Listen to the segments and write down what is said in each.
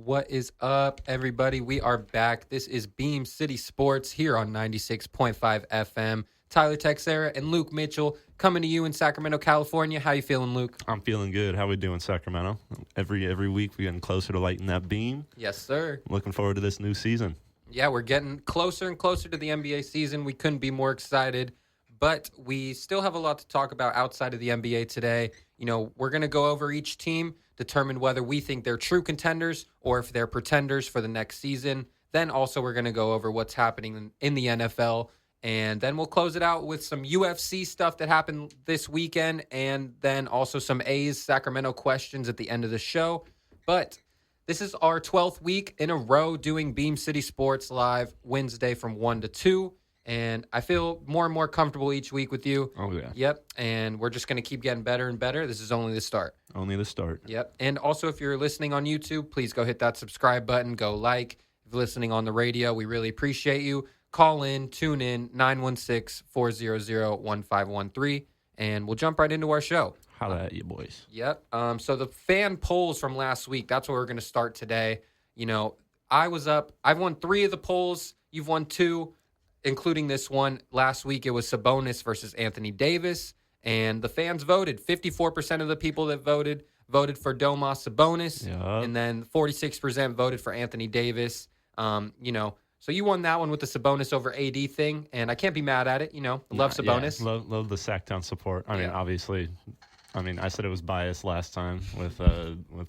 What is up, everybody? We are back. This is Beam City Sports here on 96.5 FM. Tyler Texera and Luke Mitchell coming to you in Sacramento, California. How you feeling, Luke? I'm feeling good. How we doing, Sacramento? Every week we're getting closer to lighting that beam. Yes, sir. Looking forward to this new season. Yeah, we're getting closer and closer to the NBA season. We couldn't be more excited, but we still have a lot to talk about outside of the NBA today. You know, we're going to go over each team, determine whether we think they're true contenders or if they're pretenders for the next season. Then also we're going to go over what's happening in the NFL. And then we'll close it out with some UFC stuff that happened this weekend, and then also some A's Sacramento questions at the end of the show. But this is our 12th week in a row doing Beam City Sports Live Wednesday from 1 to 2. And I feel more and more comfortable each week with you. Oh, yeah. Yep. And we're just going to keep getting better and better. This is only the start. Only the start. Yep. And also, if you're listening on YouTube, please go hit that subscribe button. Go like. If you're listening on the radio, we really appreciate you. Call in, tune in, 916-400-1513, and we'll jump right into our show. Holla at you, boys. Yep. So the fan polls from last week, that's what we're going to start today. You know, I was up. I've won 3 of the polls. You've won 2, including this one. Last week, it was Sabonis versus Anthony Davis, and the fans voted. 54% of the people that voted for Domas Sabonis, Yep. and then 46% voted for Anthony Davis. So you won that one with the Sabonis over AD thing, and I can't be mad at it. You know, love Sabonis. Yeah, love the Sacktown support. I mean, obviously, I said it was biased last time with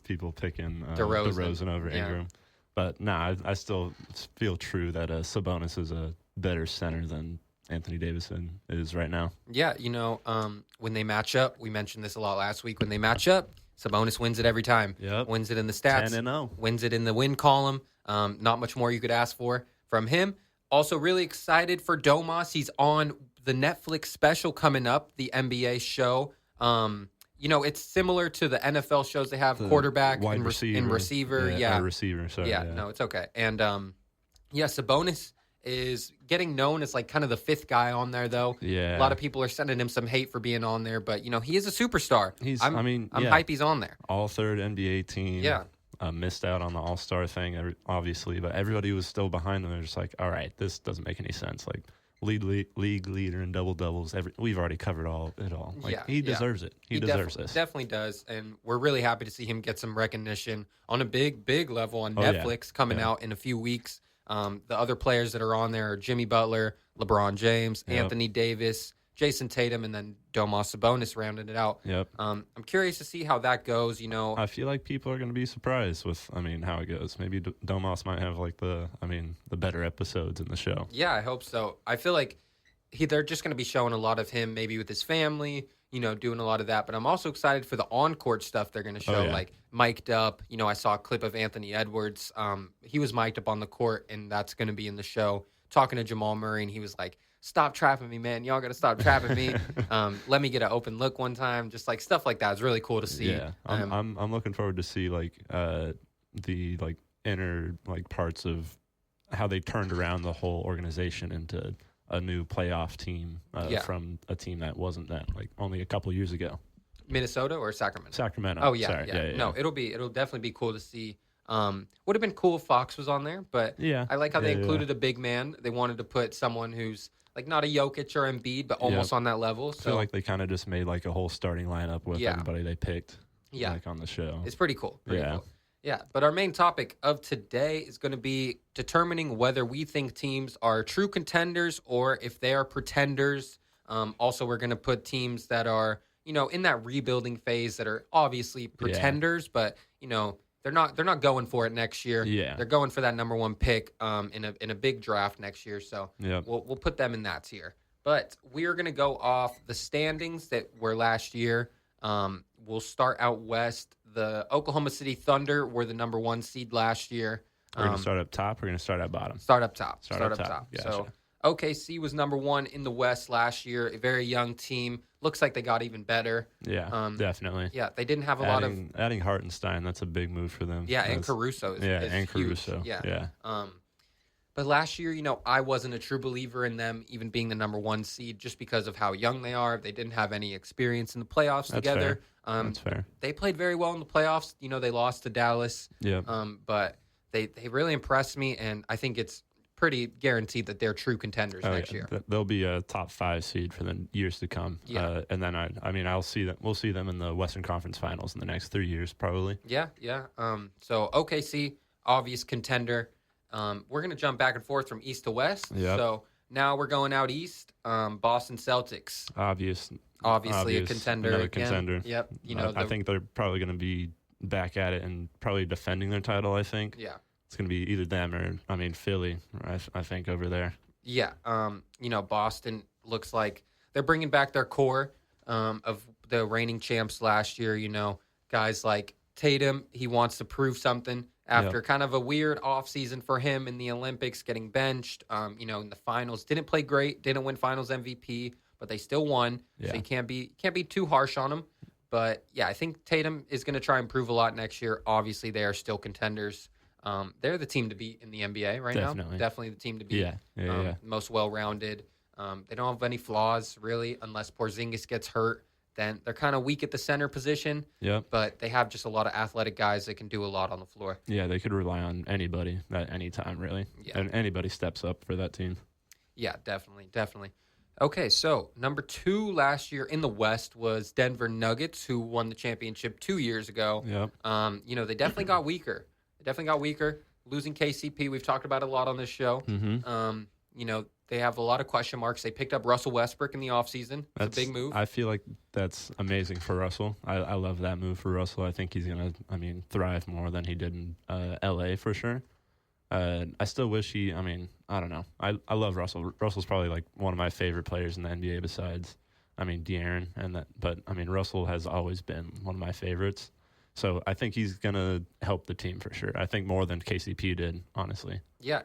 people picking DeRozan over Ingram. But I still feel true that Sabonis is a better center than Anthony Davis is right now. Yeah, when they match up, we mentioned this a lot last week. When they match up, Sabonis wins it every time. Yep. Wins it in the stats. 10-0. Wins it in the win column. Not much more you could ask for from him. Also really excited for Domas. He's on the Netflix special coming up, the NBA show. It's similar to the NFL shows they have, the quarterback and receiver. Yeah. Receiver, sorry. Yeah, no, it's okay. And, Sabonis is getting known as like kind of the 5th guy on there, though. Yeah. A lot of people are sending him some hate for being on there, but, he is a superstar. I'm hype he's on there. All third NBA team. Yeah. Missed out on the All-Star thing, obviously, but everybody was still behind them. They're just like, all right, this doesn't make any sense. Like, league leader in double-doubles. We've already covered it all. He deserves it. He deserves this. Definitely does, and we're really happy to see him get some recognition on a big level on Netflix coming out in a few weeks. The other players that are on there are Jimmy Butler, LeBron James, Anthony Davis, Jason Tatum, and then Domas Sabonis rounding it out. Yep. I'm curious to see how that goes. I feel like people are going to be surprised with, how it goes. Maybe Domas might have the better episodes in the show. Yeah, I hope so. I feel like they're just going to be showing a lot of him, maybe with his family, doing a lot of that. But I'm also excited for the on-court stuff they're going to show, like mic'd up. I saw a clip of Anthony Edwards. He was mic'd up on the court, and that's going to be in the show, talking to Jamal Murray, and he was like, "Stop trapping me, man. Y'all got to stop trapping me. Let me get an open look one time." Just like stuff like that is really cool to see. Yeah, I'm looking forward to see the inner parts of how they turned around the whole organization into a new playoff team from a team that wasn't that only a couple years ago. Minnesota or Sacramento? Sacramento. Oh yeah, Sorry. Yeah. No, it'll definitely be cool to see. Would have been cool if Fox was on there, but I like how they included a big man. They wanted to put someone who's not a Jokic or Embiid, but almost on that level. So I feel like they kind of just made a whole starting lineup with everybody they picked on the show. It's pretty cool. Cool. Yeah, but our main topic of today is going to be determining whether we think teams are true contenders or if they are pretenders. Also, we're going to put teams that are, in that rebuilding phase that are obviously pretenders, but, they're not going for it next year. Yeah. They're going for that number 1 pick in a big draft next year. So we'll put them in that tier. But we are going to go off the standings that were last year. We'll start out west. The Oklahoma City Thunder were the number 1 seed last year. We're going to start up top. We're going to start at bottom. Start up top. Start up top. Gotcha. So OKC was number 1 in the West last year. A very young team. Looks like they got even better. Yeah, definitely. Yeah, they didn't have a lot of adding Hartenstein. That's a big move for them. Yeah, and Caruso. And huge. Caruso. Yeah. But last year, I wasn't a true believer in them even being the number 1 seed just because of how young they are. They didn't have any experience in the playoffs together. That's fair. They played very well in the playoffs. They lost to Dallas. Yeah. But they really impressed me, and I think it's pretty guaranteed that they're true contenders next year. They'll be a top 5 seed for the years to come. Yeah. And then I'll see them. We'll see them in the Western Conference Finals in the next 3 years, probably. Yeah. So OKC, obvious contender. We're going to jump back and forth from east to west. Yep. So now we're going out east. Boston Celtics. Obviously a contender. Another contender. Again. Yep. I think they're probably going to be back at it and probably defending their title, I think. Yeah. It's going to be either them or, Philly, I think, over there. Yeah. Boston looks like they're bringing back their core of the reigning champs last year. Guys like Tatum, he wants to prove something after kind of a weird offseason for him in the Olympics, getting benched, in the finals. Didn't play great, didn't win finals MVP, but they still won. Yeah. So you can't be too harsh on him. But, yeah, I think Tatum is going to try and prove a lot next year. Obviously, they are still contenders. They're the team to beat in the NBA right now. Definitely the team to beat. Yeah. Most well-rounded. They don't have any flaws, really, unless Porzingis gets hurt. Then they're kind of weak at the center position. Yep. But they have just a lot of athletic guys that can do a lot on the floor. Yeah, they could rely on anybody at any time, really. Yeah. And anybody steps up for that team. Yeah, definitely. Okay, so number 2 last year in the West was Denver Nuggets, who won the championship 2 years ago. Yep. They definitely got weaker. Losing KCP, we've talked about it a lot on this show. Mm-hmm. They have a lot of question marks. They picked up Russell Westbrook in the offseason. That's a big move. I feel like that's amazing for Russell. I love that move for Russell. I think he's going to, thrive more than he did in L.A. for sure. I still wish I don't know. I love Russell. Russell's probably like one of my favorite players in the NBA besides, De'Aaron. But Russell has always been one of my favorites. So I think he's going to help the team for sure. I think more than KCP did, honestly. Yeah,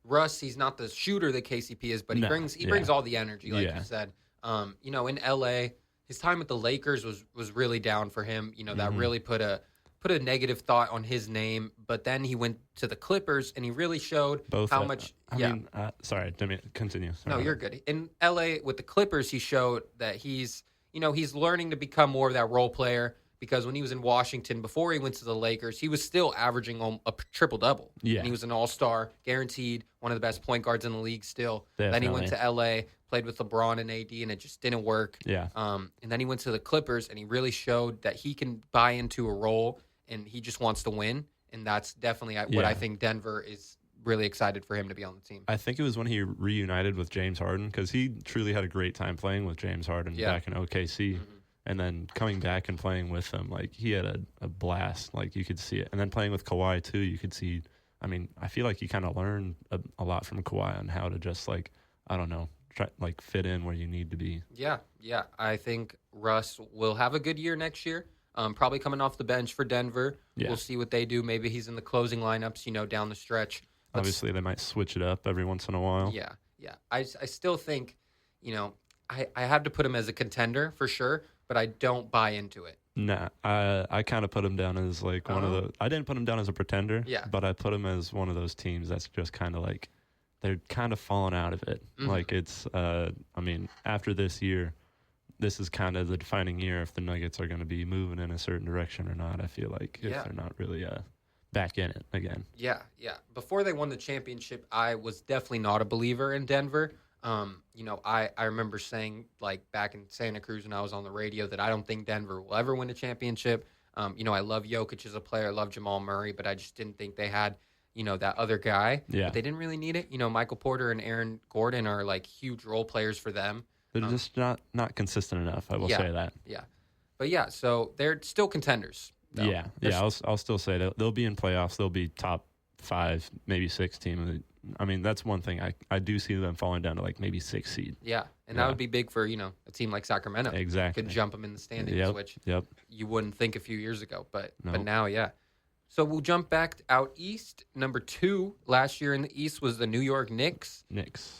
Russ, he's not the shooter that KCP is, but he brings all the energy, like you said. In LA, his time with the Lakers was really down for him. That really put a negative thought on his name. But then he went to the Clippers, and he really showed how much. Sorry, continue. Sorry. No, you're good. In LA with the Clippers, he showed that he's learning to become more of that role player. Because when he was in Washington, before he went to the Lakers, he was still averaging a triple-double. Yeah. And he was an all-star, guaranteed, one of the best point guards in the league still. Definitely. Then he went to L.A., played with LeBron and AD, and it just didn't work. Yeah. And then he went to the Clippers, and he really showed that he can buy into a role, and he just wants to win. And that's definitely what I think Denver is really excited for him to be on the team. I think it was when he reunited with James Harden, because he truly had a great time playing with James Harden back in OKC. Mm-hmm. And then coming back and playing with him, he had a blast. You could see it. And then playing with Kawhi, too, you could see. I feel like he kind of learned a lot from Kawhi on how to just, try, fit in where you need to be. Yeah. I think Russ will have a good year next year. Probably coming off the bench for Denver. Yeah. We'll see what they do. Maybe he's in the closing lineups, down the stretch. Obviously, they might switch it up every once in a while. Yeah. I still think, I have to put him as a contender for sure. But I don't buy into it. Nah, I kind of put him down as one of the. I didn't put him down as a pretender. Yeah. But I put him as one of those teams that's just kind of they're kind of falling out of it. Mm-hmm. It's. After this year, this is kind of the defining year if the Nuggets are going to be moving in a certain direction or not. I feel like if they're not really back in it again. Yeah. Before they won the championship, I was definitely not a believer in Denver. I remember saying back in Santa Cruz when I was on the radio that I don't think Denver will ever win a championship. I love Jokic as a player. I love Jamal Murray, but I just didn't think they had, that other guy. Yeah. But they didn't really need it. Michael Porter and Aaron Gordon are huge role players for them. They're just not consistent enough. I will say that. Yeah. But so they're still contenders. Though. Yeah. I'll still say they'll be in playoffs. They'll be top 5, maybe 6 team. That's one thing. I do see them falling down to maybe 6 seed. Yeah, and that would be big for, a team like Sacramento. Exactly. Could jump them in the standings, which you wouldn't think a few years ago. But now, yeah. So we'll jump back out east. Number 2 last year in the East was the New York Knicks.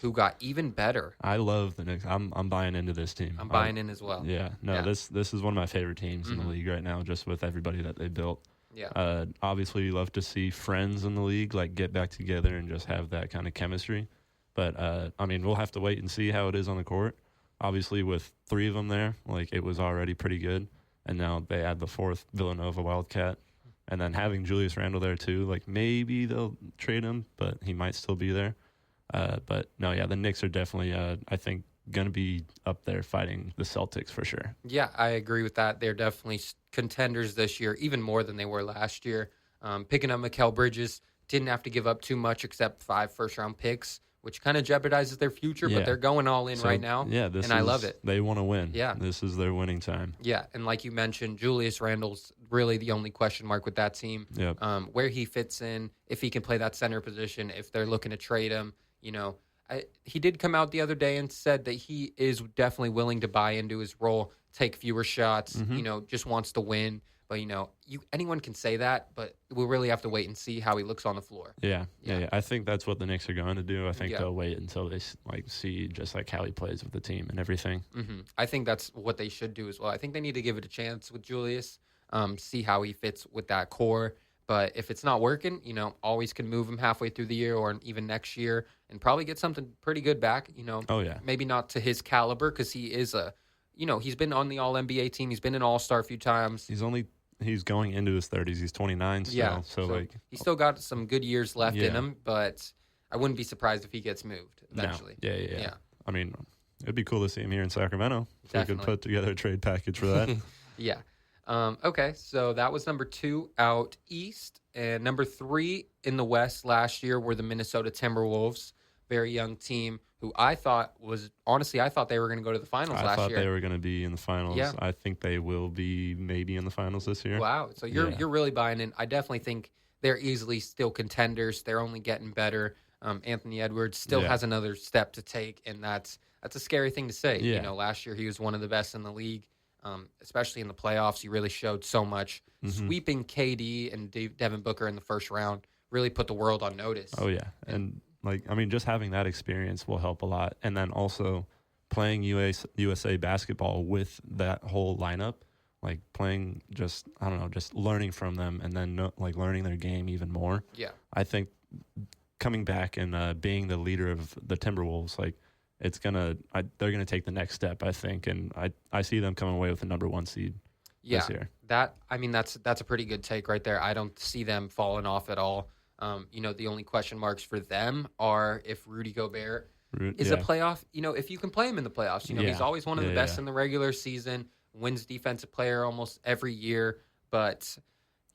Who got even better. I love the Knicks. I'm buying into this team. I'm buying in as well. Yeah. No, this is one of my favorite teams in the league right now, just with everybody that they built. Yeah. Obviously, you love to see friends in the league like get back together and just have that kind of chemistry. But I mean, we'll have to wait and see how it is on the court. Obviously, with 3 of them there, like it was already pretty good, and now they add the 4th Villanova Wildcat, and then having Julius Randle there too. Like maybe they'll trade him, but he might still be there. But no, yeah, the Knicks are definitely, I think, going to be up there fighting the Celtics for sure. Yeah, I agree with that. They're definitely contenders this year, even more than they were last year. Picking up Mikal Bridges, didn't have to give up too much except 5 first-round picks, which kind of jeopardizes their future, but they're going all in right now, and I love it. They want to win. Yeah. This is their winning time. Yeah, and like you mentioned, Julius Randle's really the only question mark with that team. Yep. Where he fits in, if he can play that center position, if they're looking to trade him, he did come out the other day and said that he is definitely willing to buy into his role, take fewer shots, just wants to win. But, anyone can say that, but we'll really have to wait and see how he looks on the floor. Yeah. I think that's what the Knicks are going to do. I think they'll wait until they see just like how he plays with the team and everything. Mm-hmm. I think that's what they should do as well. I think they need to give it a chance with Julius, see how he fits with that core. But if it's not working, always can move him halfway through the year or even next year and probably get something pretty good back. Oh, yeah. Maybe not to his caliber because he is he's been on the All-NBA team. He's been an All-Star a few times. He's going into his 30s. He's 29 still. Yeah, so he's still got some good years left in him, but I wouldn't be surprised if he gets moved eventually. No. Yeah. I mean, it'd be cool to see him here in Sacramento. Definitely. We could put together a trade package for that. Yeah. Okay, so that was number 2 out east. And number 3 in the West last year were the Minnesota Timberwolves, very young team who I thought they were going to go to the finals last year. I thought they were going to be in the finals. Yeah. I think they will be maybe in the finals this year. Wow, so you're really buying in. I definitely think they're easily still contenders. They're only getting better. Anthony Edwards still has another step to take, and that's a scary thing to say. Yeah. Last year he was one of the best in the league. Especially in the playoffs, he really showed so much. Mm-hmm. Sweeping KD and Devin Booker in the first round really put the world on notice. Oh, yeah. And just having that experience will help a lot. And then also playing USA basketball with that whole lineup, like playing just learning from them and then learning their game even more. Yeah. I think coming back and being the leader of the Timberwolves, they're gonna take the next step, I think, and I see them coming away with the number 1 seed this year. That's a pretty good take right there. I don't see them falling off at all. The only question marks for them are if Rudy Gobert is a playoff. If you can play him in the playoffs, he's always one of the best in the regular season, wins Defensive Player almost every year. But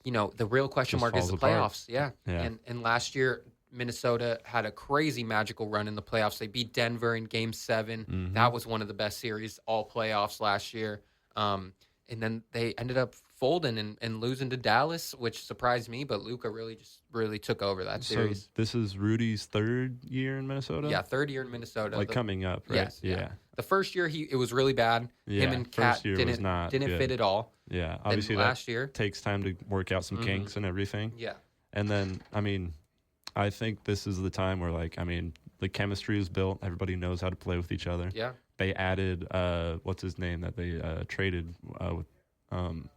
the real question mark is the playoffs. Yeah. And last year, Minnesota had a crazy magical run in the playoffs. They beat Denver in Game 7. Mm-hmm. That was one of the best series all playoffs last year. And then they ended up folding and losing to Dallas, which surprised me. But Luka really took over that series. So this is Rudy's 3rd year in Minnesota? Yeah, 3rd year in Minnesota. Coming up, right? Yes, yeah. The first year it was really bad. Yeah, him and Kat didn't fit at all. Yeah, obviously last year takes time to work out some kinks and everything. Yeah. And then, I think this is the time where, the chemistry is built. Everybody knows how to play with each other. Yeah. They added, what's his name that they traded with?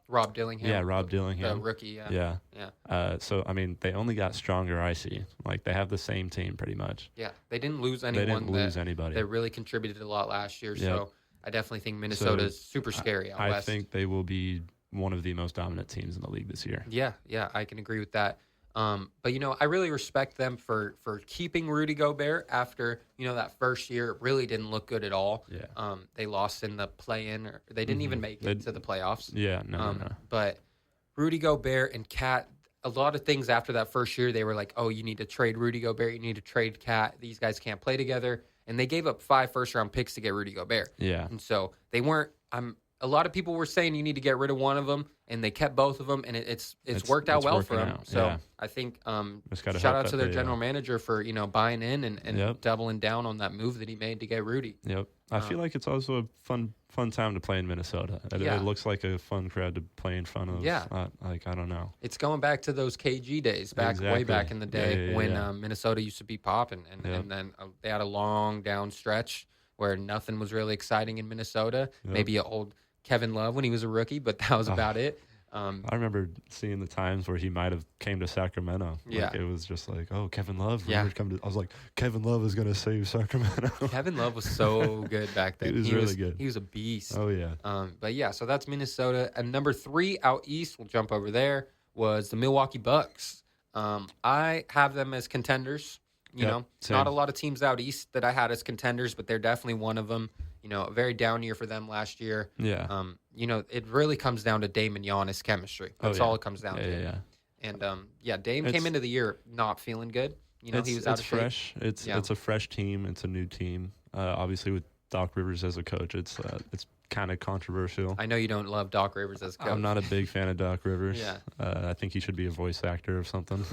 Rob Dillingham. Yeah, Rob Dillingham. The rookie, yeah. So, they only got stronger, I see. They have the same team pretty much. Yeah, they didn't lose anyone. They didn't lose anybody. They really contributed a lot last year, so I definitely think Minnesota's super scary out west. I think they will be one of the most dominant teams in the league this year. Yeah, I can agree with that. But I really respect them for keeping Rudy Gobert after that first year. It really didn't look good at all. Yeah. They lost in the play-in, or they didn't even make it to the playoffs. Yeah, no. But Rudy Gobert and Kat, a lot of things after that first year, they were like, "Oh, you need to trade Rudy Gobert. You need to trade Kat. These guys can't play together." And they gave up 5 first-round picks to get Rudy Gobert. Yeah. And so they weren't. A lot of people were saying you need to get rid of one of them, and they kept both of them, and it's worked out well for them. Out. So yeah. I think shout out to their general manager for buying in and doubling down on that move that he made to get Rudy. Yep. I feel like it's also a fun time to play in Minnesota. It looks like a fun crowd to play in front of. Yeah. I don't know. It's going back to those KG days, way back in the day when Minnesota used to be popping, and then they had a long down stretch where nothing was really exciting in Minnesota. Yep. Maybe an old Kevin Love when he was a rookie, but that was about it. I remember seeing the times where he might have came to Sacramento. Yeah. Like, it was just like, oh, Kevin Love. Yeah. I was like, Kevin Love is going to save Sacramento. Kevin Love was so good back then. He was really good. He was a beast. Oh, yeah. But yeah, so that's Minnesota. And number 3 out east, we'll jump over there, was the Milwaukee Bucks. I have them as contenders. You know, same. Not a lot of teams out east that I had as contenders, but they're definitely one of them. You know, a very down year for them last year. Yeah. You know, it really comes down to Dame and Giannis chemistry. That's all it comes down to. Yeah. And Dame came into the year not feeling good. You know, he was out of shape. Fresh. It's a fresh team. It's a new team. Obviously, with Doc Rivers as a coach, it's kind of controversial. I know you don't love Doc Rivers as a coach. I'm not a big fan of Doc Rivers. Yeah. I think he should be a voice actor or something.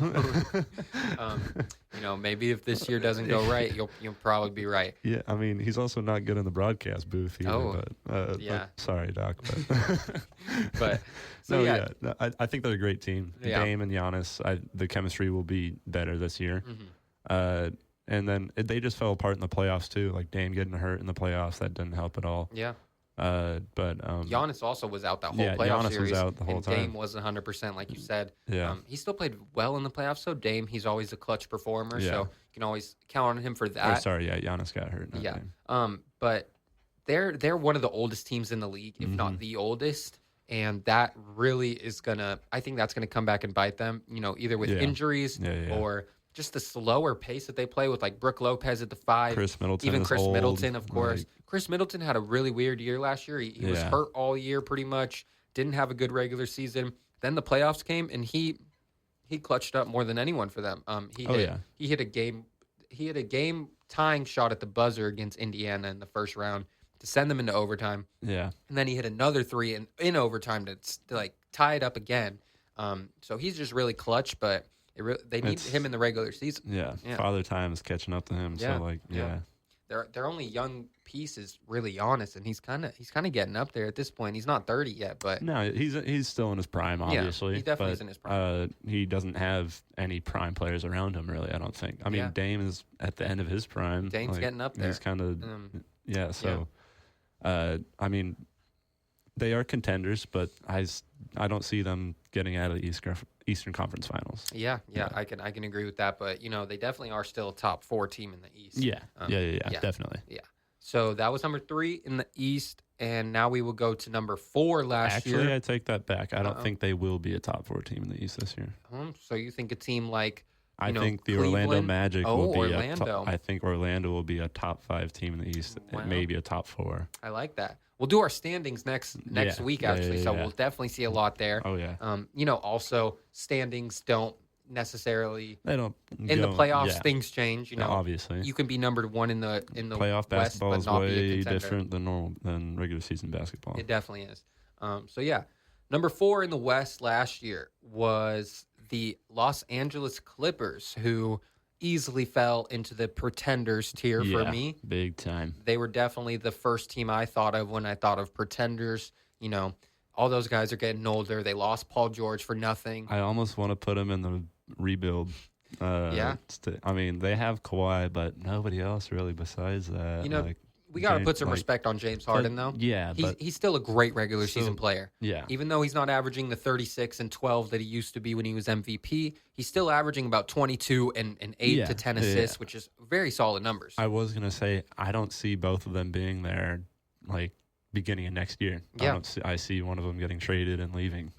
You know, maybe if this year doesn't go right, you'll probably be right. Yeah, I mean, he's also not good in the broadcast booth either. Yeah. Sorry, Doc. But so No, I think they're a great team. Yeah. Dame and Giannis, the chemistry will be better this year. Mm-hmm. And then they just fell apart in the playoffs too. Like Dame getting hurt in the playoffs, that didn't help at all. Yeah. But Giannis also was out that whole playoff Giannis series. was out the whole and time. Dame wasn't 100%, like you said. Yeah. He still played well in the playoffs. So Dame, he's always a clutch performer. Yeah. So you can always count on him for that. Giannis got hurt. Yeah. But they're one of the oldest teams in the league, if not the oldest. And that really is I think that's gonna come back and bite them. You know, either with injuries or just the slower pace that they play with, like Brook Lopez at the 5. Chris Middleton. Even Chris old, Middleton, of course. Like, Chris Middleton had a really weird year last year. He was hurt all year pretty much. Didn't have a good regular season. Then the playoffs came, and he clutched up more than anyone for them. He hit a game tying shot at the buzzer against Indiana in the first round to send them into overtime. Yeah. And then he hit another 3 in overtime to like tie it up again. So he's just really clutch, but they need him in the regular season. Yeah. Father Time is catching up to him. Yeah. So Their only young piece is really Giannis, and he's kind of getting up there at this point. He's not 30 yet, but no, he's still in his prime, obviously. Yeah, he definitely is in his prime. He doesn't have any prime players around him, really. I don't think. I mean, Dame is at the end of his prime. Dame's getting up there. He's kind of So, I mean, they are contenders, but I don't see them getting out of the Eastern Conference Finals. Yeah, I can agree with that, but you know, they definitely are still a top 4 team in the East. Yeah, definitely. Yeah. So that was number 3 in the East, and now we will go to number 4 last year. Actually, I take that back. I don't think they will be a top 4 team in the East this year. So you think a team like I think the Cleveland? Orlando Magic will be Orlando. I think Orlando will be a top 5 team in the East, and maybe a top 4. I like that. We'll do our standings next week, actually. So we'll definitely see a lot there. Oh yeah. You know, also standings don't necessarily. They don't. In the playoffs, things change. You know, obviously, you can be number 1 in the playoff West, basketball but not is be a way contender. different than regular season basketball. It definitely is. So yeah, number 4 in the West last year was the Los Angeles Clippers, who easily fell into the pretenders tier for me. Big time. They were definitely the first team I thought of when I thought of pretenders. You know, all those guys are getting older. They lost Paul George for nothing. I almost want to put them in the rebuild. I mean, they have Kawhi, but nobody else really besides that. You know, we got to put some respect on James Harden, though. Yeah, he's still a great regular season player. Yeah. Even though he's not averaging the 36 and 12 that he used to be when he was MVP, he's still averaging about 22 and 8 to 10 assists, which is very solid numbers. I was going to say, I don't see both of them being there, like, beginning of next year. Yeah. I see one of them getting traded and leaving,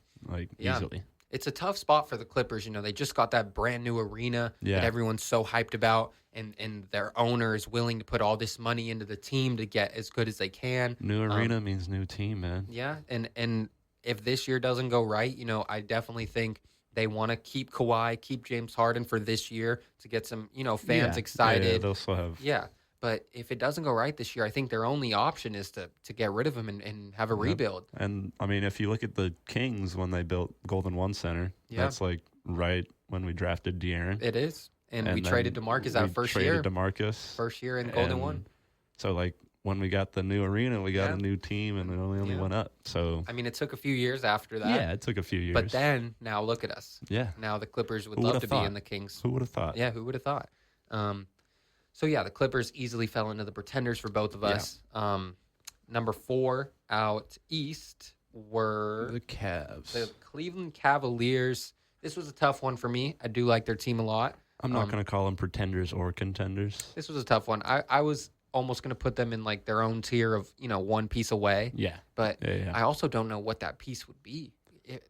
easily. It's a tough spot for the Clippers. You know, they just got that brand new arena that everyone's so hyped about, and their owner is willing to put all this money into the team to get as good as they can. New arena means new team, man. Yeah, and if this year doesn't go right, you know, I definitely think they want to keep Kawhi, keep James Harden for this year to get some, you know, fans excited. Yeah, they'll still have. Yeah. But if it doesn't go right this year, I think their only option is to get rid of him and have a rebuild. And, I mean, if you look at the Kings when they built Golden One Center, that's like right when we drafted De'Aaron. It is. And we traded DeMarcus that first year. First year in Golden One. So, like, when we got the new arena, we got a new team, and it only went up. So I mean, it took a few years after that. Yeah, it took a few years. But then, now look at us. Yeah. Now the Clippers would love to be in the Kings. Who would have thought? Yeah, who would have thought? So, yeah, the Clippers easily fell into the pretenders for both of us. Number 4 out east were the Cavs. The Cleveland Cavaliers. This was a tough one for me. I do like their team a lot. I'm not going to call them pretenders or contenders. This was a tough one. I was almost going to put them in like their own tier of, one piece away. Yeah. But I also don't know what that piece would be.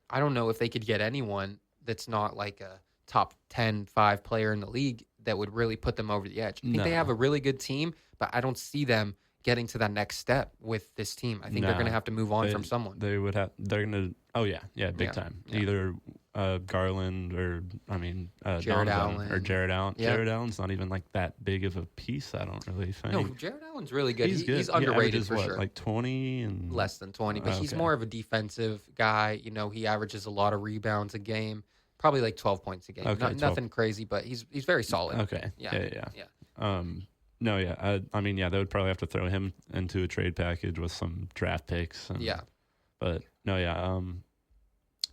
I don't know if they could get anyone that's not like a top 10, 5 player in the league that would really put them over the edge. I think they have a really good team, but I don't see them getting to that next step with this team. I think they're going to have to move on from someone. They're going to, big time. Yeah. Either Garland or, Jared Allen. Or Jared Allen. Yeah. Jared Allen's not even like that big of a piece, I don't really think. No, Jared Allen's really good. He's good. He's underrated for what, sure. Like 20 and less than 20, but he's more of a defensive guy. He averages a lot of rebounds a game, probably like 12 points a game. Okay, nothing crazy, but he's very solid. Okay. Yeah. They would probably have to throw him into a trade package with some draft picks. But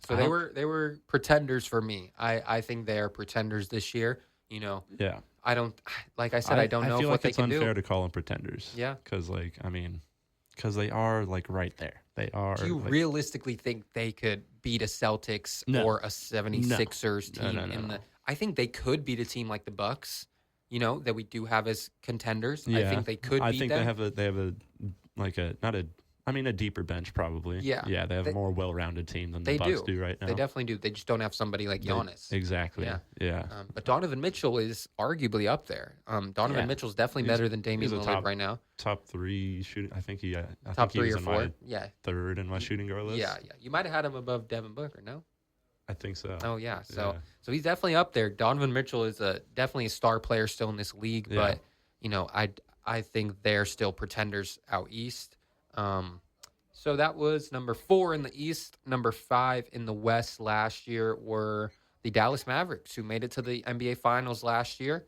So they were pretenders for me. I think they are pretenders this year. Yeah. I don't, like I said, I don't know what they can do. I feel like it's unfair to call them pretenders. Yeah. Because they are like right there. They are. Do you realistically think they could beat a Celtics or a 76ers team? No. I think they could beat a team like the Bucks, that we do have as contenders. Yeah. I think they could beat them. they have a deeper bench probably. Yeah. Yeah, they have a more well-rounded team than the Bucks do right now. They definitely do. They just don't have somebody like Giannis. Exactly. Yeah. But Donovan Mitchell is arguably up there. Donovan Mitchell's definitely better than Damian Lillard right now. Top 3 shooting. I think top 3 or 4. Third in my shooting guard list. Yeah. You might have had him above Devin Booker, no? I think so. Oh yeah. So he's definitely up there. Donovan Mitchell is definitely a star player still in this league, but I think they're still pretenders out east. So that was number 4 in the East. Number 5 in the West last year were the Dallas Mavericks, who made it to the NBA Finals last year.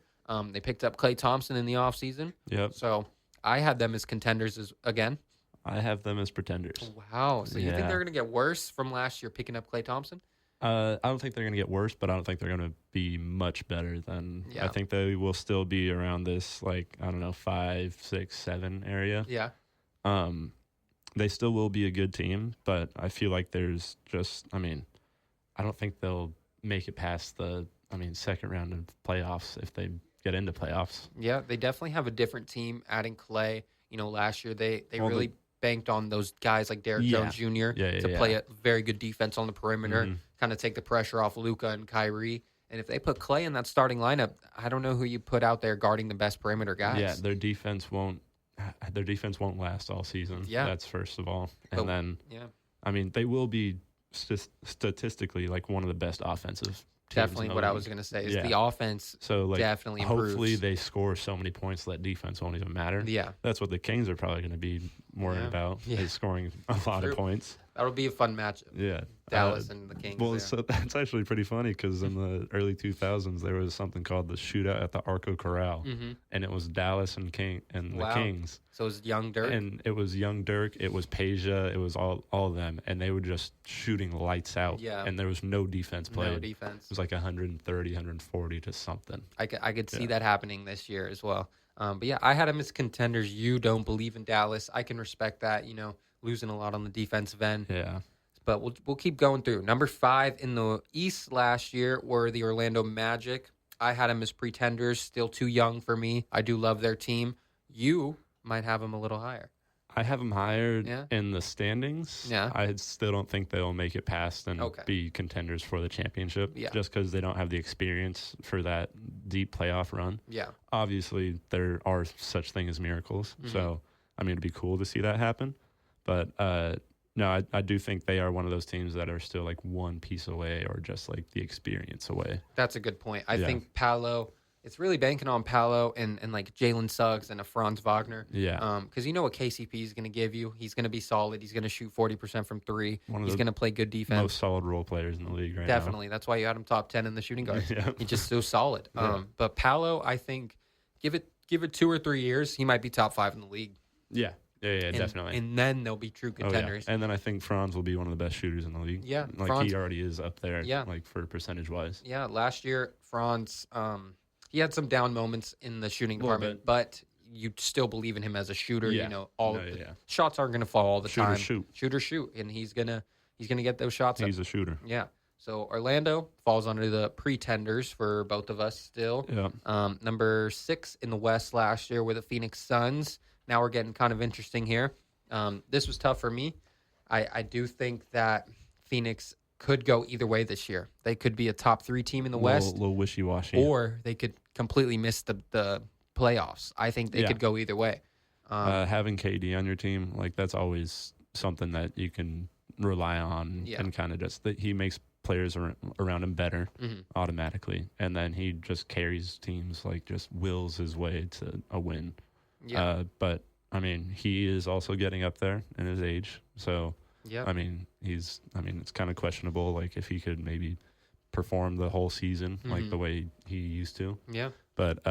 They picked up Klay Thompson in the offseason. Yep. So I had them as contenders again. I have them as pretenders. Wow. So you think they're going to get worse from last year picking up Klay Thompson? I don't think they're going to get worse, but I don't think they're going to be much better than. I think they will still be around this, 5, 6, 7 area. Yeah. They still will be a good team, but I feel like there's just, I don't think they'll make it past the, second round of playoffs if they get into playoffs. Yeah, they definitely have a different team adding Klay. Last year they really banked on those guys like Derrick Jones Jr. to play a very good defense on the perimeter, kind of take the pressure off Luka and Kyrie. And if they put Klay in that starting lineup, I don't know who you put out there guarding the best perimeter guys. Yeah, their defense won't last all season. Yeah. That's first of all. And they will be statistically like one of the best offensive teams. Definitely what I was going to say is the offense definitely improves. Hopefully they score so many points that defense won't even matter. Yeah. That's what the Kings are probably going to be worried about, is scoring a lot of points. That'll be a fun matchup. Yeah. Dallas and the Kings. Well, so that's actually pretty funny because in the early 2000s, there was something called the shootout at the Arco Corral. And it was Dallas and the Kings. So it was Young Dirk? And it was Young Dirk. It was Peja. It was all of them. And they were just shooting lights out. Yeah. And there was no defense played. No defense. It was like 130, 140 to something. I could see that happening this year as well. But yeah, I had them as contenders. You don't believe in Dallas. I can respect that, losing a lot on the defensive end. Yeah. But we'll keep going through. Number 5 in the East last year were the Orlando Magic. I had them as pretenders, still too young for me. I do love their team. You might have them a little higher. I have them higher in the standings. Yeah. I still don't think they'll make it past and be contenders for the championship. Yeah. Just because they don't have the experience for that deep playoff run. Yeah. Obviously, there are such things as miracles. So, it'd be cool to see that happen. But, no, I do think they are one of those teams that are still like one piece away or just like the experience away. That's a good point. I think Paolo, it's really banking on Paolo and like Jalen Suggs and a Franz Wagner. Yeah. Because you know what KCP is going to give you. He's going to be solid. He's going to shoot 40% from 3. He's going to play good defense. Most solid role players in the league right Definitely. now. That's why you had him top 10 in the shooting guards. Yeah. He's just so solid. But Paolo, I think, give it 2 or 3 years, he might be top 5 in the league. Yeah. Yeah, definitely. And then they'll be true contenders. And then I think Franz will be one of the best shooters in the league. Yeah. Like he already is up there, like for percentage-wise. Yeah, last year, Franz, he had some down moments in the shooting department, but you still believe in him as a shooter. Yeah. You know, shots aren't going to fall all the time. Shoot, and he's gonna get those shots. He's a shooter. Yeah. So Orlando falls under the pretenders for both of us still. Yeah. Number 6 in the West last year were the Phoenix Suns. Now we're getting kind of interesting here. This was tough for me. I do think that Phoenix could go either way this year. They could be a top 3 team in the West. A little wishy-washy. Or they could completely miss the playoffs. I think they could go either way. Having KD on your team, like, that's always something that you can rely on and kind of just that he makes players around him better automatically, and then he just carries teams, like, just wills his way to a win. Yeah. But I mean, he is also getting up there in his age, so I mean, it's kind of questionable, like, if he could maybe perform the whole season like the way he used to. Yeah. But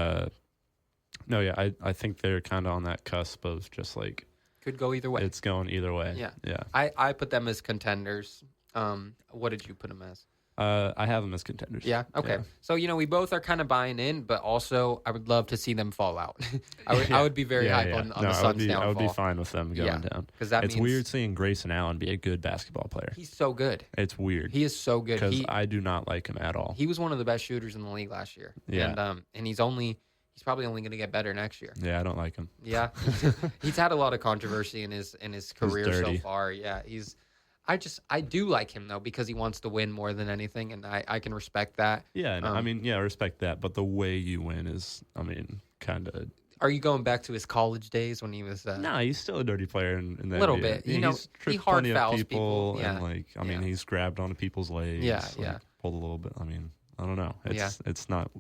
no, yeah, I think they're kind of on that cusp of just, like, could go either way. It's going either way. Yeah. Yeah. I put them as contenders. What did you put them as? I have them as contenders. Yeah. Okay. Yeah. So, we both are kind of buying in, but also I would love to see them fall out. I would be very hype on the Suns downfall. I would be fine with them going down. Because it's weird seeing Grayson Allen be a good basketball player. He's so good. It's weird. He is so good. Because I do not like him at all. He was one of the best shooters in the league last year. Yeah. And he's probably only going to get better next year. Yeah, I don't like him. Yeah. He's had a lot of controversy in his career so far. Yeah. I do like him, though, because he wants to win more than anything, and I can respect that. Yeah, I respect that, but the way you win is, kind of... Are you going back to his college days when he was... No, he's still a dirty player in that. A little bit. He's tripped plenty of people, Yeah. and he's grabbed onto people's legs. Yeah, pulled a little bit. I don't know. It's not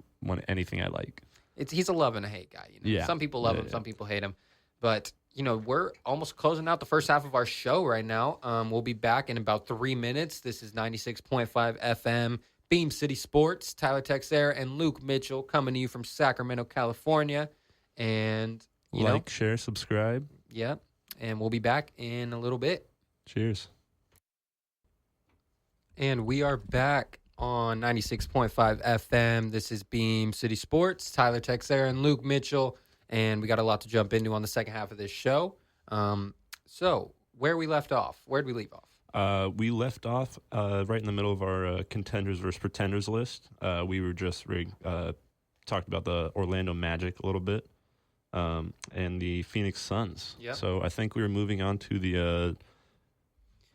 anything I like. He's a love and a hate guy. Yeah. Some people love him, some people hate him. But, we're almost closing out the first half of our show right now. We'll be back in about 3 minutes. This is 96.5 FM, Beam City Sports. Tyler Texera and Luke Mitchell coming to you from Sacramento, California. And, share, subscribe. Yeah. And we'll be back in a little bit. Cheers. And we are back on 96.5 FM. This is Beam City Sports. Tyler Texera and Luke Mitchell. And we got a lot to jump into on the second half of this show. So where we left off, where'd we leave off? We left off right in the middle of our contenders versus pretenders list. We were just talked about the Orlando Magic a little bit and the Phoenix Suns. Yep. So I think we were moving on to the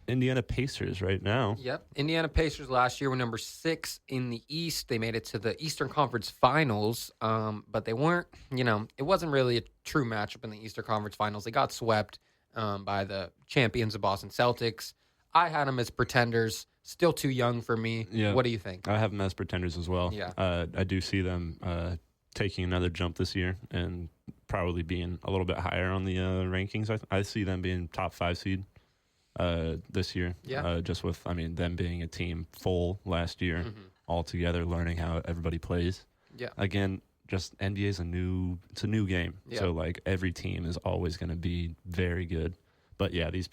Indiana Pacers right now. Yep. Indiana Pacers last year were number 6 in the East. They made it to the Eastern Conference Finals, but they weren't, it wasn't really a true matchup in the Eastern Conference Finals. They got swept by the champions of Boston Celtics. I had them as pretenders, still too young for me. Yeah. What do you think? I have them as pretenders as well. Yeah. I do see them taking another jump this year and probably being a little bit higher on the rankings. I see them being top 5 seed. This year, just with them being a team full last year, all together, learning how everybody plays. Yeah. Again, just NBA is a new game, so like every team is always going to be very good. But yeah, these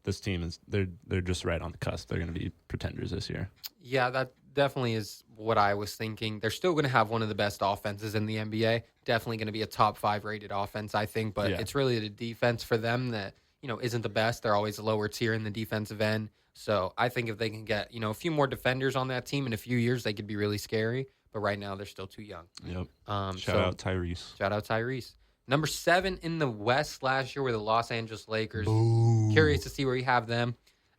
this team is they're just right on the cusp. They're going to be pretenders this year. Yeah, that definitely is what I was thinking. They're still going to have one of the best offenses in the NBA. Definitely going to be a top 5 rated offense, I think. But it's really the defense for them that isn't the best. They're always a lower tier in the defensive end. So I think if they can get, a few more defenders on that team in a few years, they could be really scary. But right now, they're still too young. Yep. Shout out Tyrese. Shout out Tyrese. Number 7 in the West last year were the Los Angeles Lakers. Boom. Curious to see where you have them.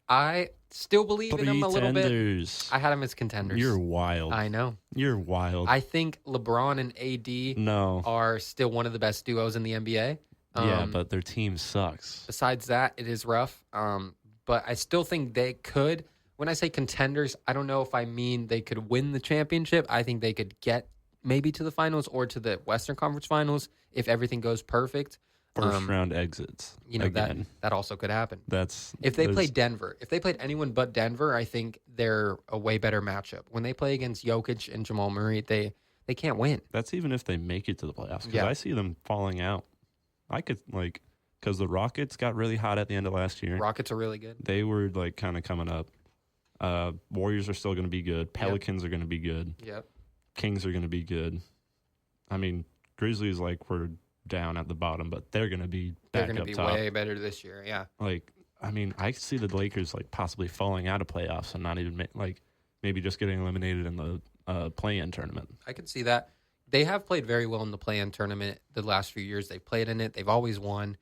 I still believe in them a little bit. I had them as contenders. You're wild. I know. You're wild. I think LeBron and AD are still one of the best duos in the NBA. Yeah, but their team sucks. Besides that, it is rough. But I still think they could. When I say contenders, I don't know if I mean they could win the championship. I think they could get maybe to the finals or to the Western Conference Finals if everything goes perfect. First round exits. That also could happen. That's if they play Denver. If they played anyone but Denver, I think they're a way better matchup. When they play against Jokic and Jamal Murray, they can't win. That's even if they make it to the playoffs. Because I see them falling out. I could because the Rockets got really hot at the end of last year. Rockets are really good. They were kind of coming up. Warriors are still going to be good. Pelicans are going to be good. Yep. Kings are going to be good. Grizzlies were down at the bottom, but they're going to be They're back going to up be top. way better this year. Yeah. Like, I mean, I see the Lakers like possibly falling out of playoffs and not even maybe just getting eliminated in the play-in tournament. I could see that. They have played very well in the play-in tournament the last few years. They've played in it. They've always won.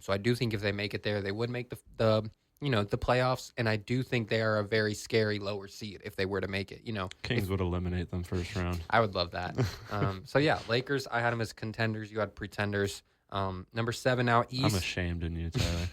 So I do think if they make it there, they would make the playoffs. And I do think they are a very scary lower seed if they were to make it. Kings would eliminate them first round. I would love that. So yeah, Lakers. I had them as contenders. You had pretenders. Number 7 now East. I'm ashamed in you, Tyler.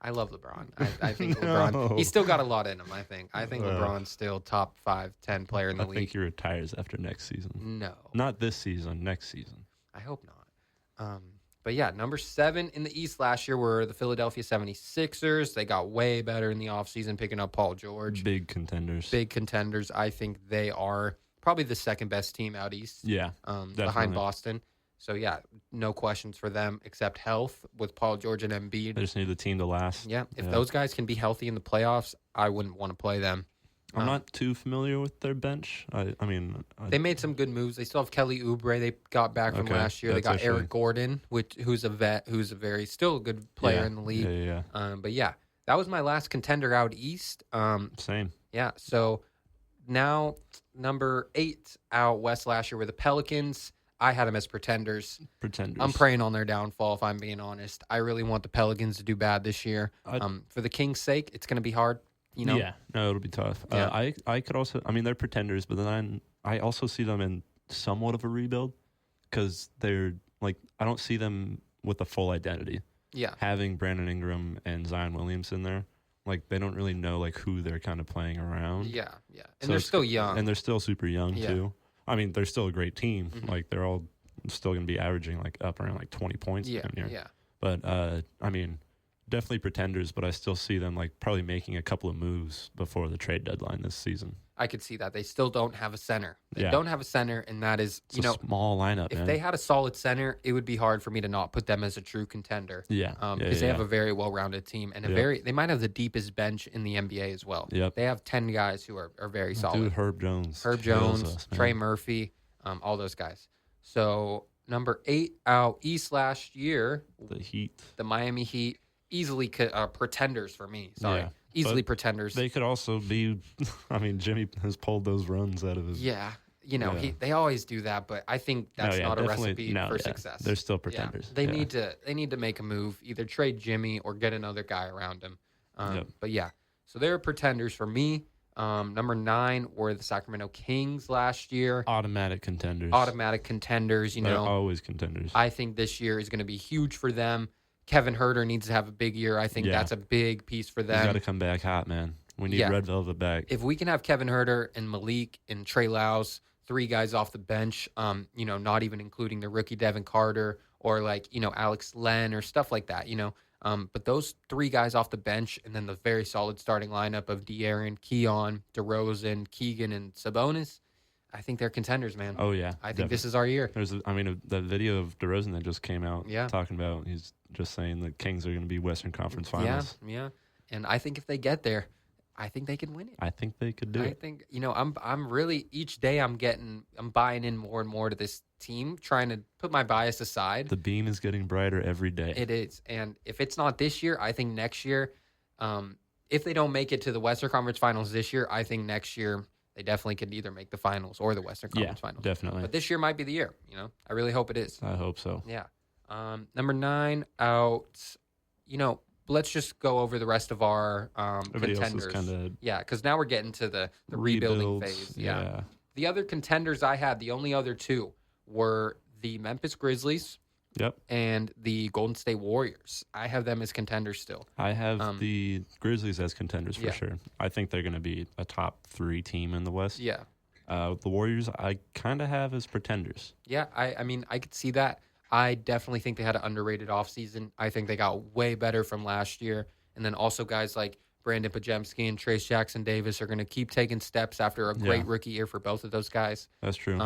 I love LeBron. I think LeBron. He's still got a lot in him. I think LeBron's still top 5, 10 player in the league. I think he retires after next season. No, not this season. Next season. I hope not. But yeah, number 7 in the East last year were the Philadelphia 76ers. They got way better in the offseason, picking up Paul George. Big contenders. I think they are probably the second best team out East. Yeah, behind Boston. So yeah, no questions for them except health with Paul George and Embiid. They just need the team to last. Yeah, if those guys can be healthy in the playoffs, I wouldn't want to play them. I'm not too familiar with their bench. I mean, they made some good moves. They still have Kelly Oubre. They got back from last year. They got Eric Gordon, who's a vet, who's still a good player in the league. Yeah. But yeah, that was my last contender out East. Same. Yeah. So now number 8 out West last year were the Pelicans. I had them as pretenders. I'm praying on their downfall, if I'm being honest. I really want the Pelicans to do bad this year. For the Kings' sake, it's going to be hard. Yeah, no, it'll be tough. Yeah. I could also, I mean, they're pretenders, but then I also see them in somewhat of a rebuild because they're like, I don't see them with a full identity. Yeah. Having Brandon Ingram and Zion Williamson there, like they don't really know like who they're kind of playing around. Yeah. And they're still young. And they're still super young too. I mean, they're still a great team. Mm-hmm. Like they're all still going to be averaging like up around like 20 points. Yeah. But I mean, definitely pretenders, but I still see them like probably making a couple of moves before the trade deadline this season. I could see that. They still don't have a center. They don't have a center, and that is, it's a small lineup. If they had a solid center, it would be hard for me to not put them as a true contender. Yeah. Because they have a very well-rounded team and they might have the deepest bench in the NBA as well. Yep. They have 10 guys who are very solid. Dude, Herb Jones, Trey Murphy, all those guys. So number 8 out East last year, the Miami Heat, easily pretenders for me. Sorry. Yeah. Easily pretenders. They could also be, I mean, Jimmy has pulled those runs out of his. Yeah. They always do that, but I think that's not a recipe for success. They're still pretenders. They need to make a move, either trade Jimmy or get another guy around him. But yeah, so they're pretenders for me. Number 9 were the Sacramento Kings last year. Automatic contenders. They're always contenders. I think this year is going to be huge for them. Kevin Huerter needs to have a big year. I think that's a big piece for them. He's got to come back hot, man. We need Red Velvet back. If we can have Kevin Huerter and Malik and Trey Lyles, 3 guys off the bench, not even including the rookie Devin Carter or Alex Len or stuff like that, but those 3 guys off the bench and then the very solid starting lineup of De'Aaron, Keon, DeRozan, Keegan, and Sabonis, I think they're contenders, man. Oh, yeah. I think this is our year. There's, the video of DeRozan that just came out talking about, he's just saying the Kings are going to be Western Conference Finals. Yeah. And I think if they get there, I think they can win it. I think they could do it. I think, I'm really, each day I'm buying in more and more to this team, trying to put my bias aside. The beam is getting brighter every day. It is. And if it's not this year, I think next year, if they don't make it to the Western Conference Finals this year, I think next year they definitely could either make the finals or the Western Conference Finals. Definitely. But this year might be the year, I really hope it is. I hope so. Yeah. Number 9 out, let's just go over the rest of our contenders. Because now we're getting to the rebuilding phase. Yeah. The other contenders I had, the only other 2, were the Memphis Grizzlies and the Golden State Warriors. I have them as contenders still. I have the Grizzlies as contenders for sure. I think they're going to be a top 3 team in the West. Yeah. The Warriors, I kind of have as pretenders. Yeah, I mean, I could see that. I definitely think they had an underrated offseason. I think they got way better from last year. And then also guys like Brandon Pajemski and Trace Jackson Davis are going to keep taking steps after a great rookie year for both of those guys. That's true.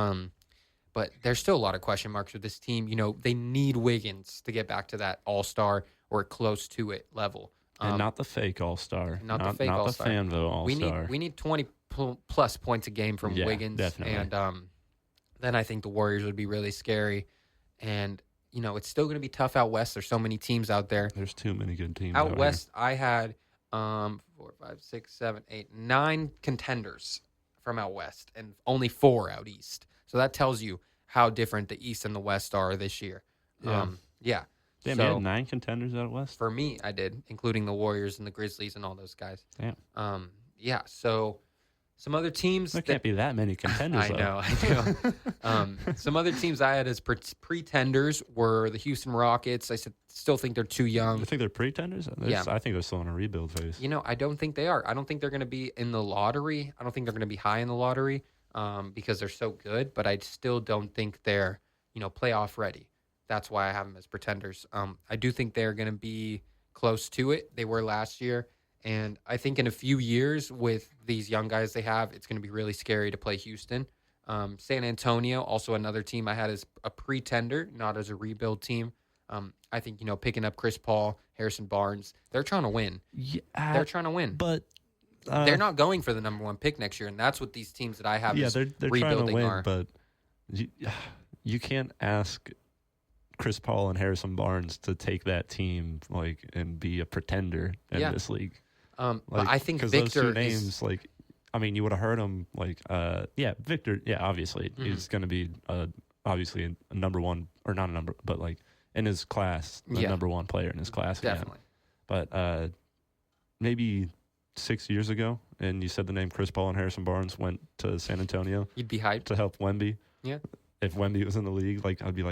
But there's still a lot of question marks with this team. They need Wiggins to get back to that all-star or close to it level. And not the fake all-star. Not the fake all-star. Not the Fanvo all-star. We need 20-plus points a game from Wiggins. Definitely. And then I think the Warriors would be really scary. And it's still going to be tough out west. There's so many teams out there. There's too many good teams out west. Here. I had 4, 5, 6, 7, 8, 9 contenders from out west, and only 4 out east. So that tells you how different the east and the west are this year. Yeah. Damn, you had 9 contenders out west? For me, I did, including the Warriors and the Grizzlies and all those guys. Damn. Yeah, so some other teams... There can't be that many contenders, I know. Some other teams I had as pretenders were the Houston Rockets. I still think they're too young. You think they're pretenders? Yeah. I think they're still in a rebuild phase. I don't think they are. I don't think they're going to be in the lottery. I don't think they're going to be high in the lottery because they're so good, but I still don't think they're, playoff ready. That's why I have them as pretenders. I do think they're going to be close to it. They were last year. And I think in a few years with these young guys they have, it's going to be really scary to play Houston. San Antonio, also another team I had as a pretender, not as a rebuild team. I think, picking up Chris Paul, Harrison Barnes, they're trying to win. Yeah, they're trying to win. But they're not going for the number 1 pick next year, and that's what these teams that I have they're rebuilding trying to win, are. But you can't ask Chris Paul and Harrison Barnes to take that team and be a pretender in this league. But I think Victor those two names, you would have heard him. Victor. Yeah, obviously he's going to be obviously a number 1 or not a number, but in his class, the number 1 player in his class. Definitely. Again. But maybe 6 years ago, and you said the name Chris Paul and Harrison Barnes went to San Antonio. You'd be hyped to help Wemby. Yeah. If Wemby was in the league, I'd be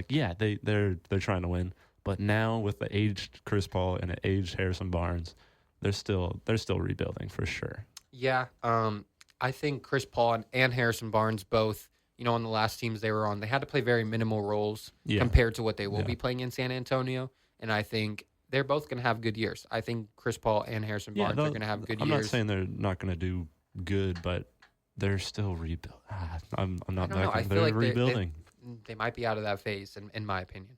they're trying to win. But now with the aged Chris Paul and the aged Harrison Barnes, they're still rebuilding for sure. Yeah. I think Chris Paul and Harrison Barnes both, on the last teams they were on, they had to play very minimal roles compared to what they will be playing in San Antonio. And I think they're both going to have good years. I think Chris Paul and Harrison Barnes are going to have good years. I'm not saying they're not going to do good, but they're still rebuilding. I'm not backing. They're rebuilding. They might be out of that phase, in my opinion.